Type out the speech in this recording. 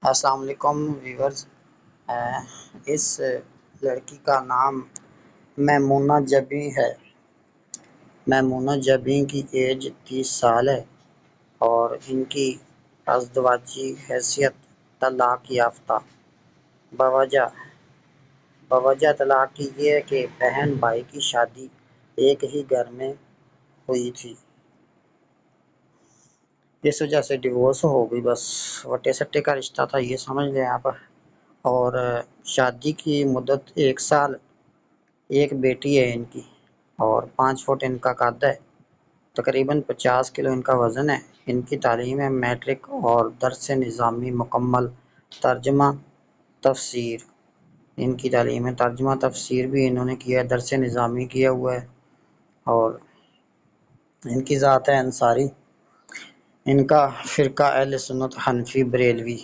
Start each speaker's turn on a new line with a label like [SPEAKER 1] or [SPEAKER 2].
[SPEAKER 1] السلام علیکم ویورز۔ اس لڑکی کا نام میمونہ جبیں ہے۔ میمونہ جبیں کی ایج 30 سال ہے اور ان کی ازدواجی حیثیت طلاق یافتہ۔ بوجہ طلاق کی یہ ہے کہ بہن بھائی کی شادی ایک ہی گھر میں ہوئی تھی، اس وجہ سے ڈیورس ہو گئی۔ بس وٹے سٹے کا رشتہ تھا، یہ سمجھ لیں آپ۔ اور شادی کی مدت 1 سال۔ ایک بیٹی ہے ان کی اور 5 فٹ ان کا قد ہے، تقریباً 50 کلو ان کا وزن ہے۔ ان کی تعلیم ہے میٹرک اور درس نظامی مکمل۔ ترجمہ تفسیر ان کی تعلیم ہے، ترجمہ تفسیر بھی انہوں نے کیا ہے، درس نظامی کیا ہوا ہے۔ اور ان کی ذات ہے انصاری، ان کا فرقہ اہل سنت حنفی بریلوی۔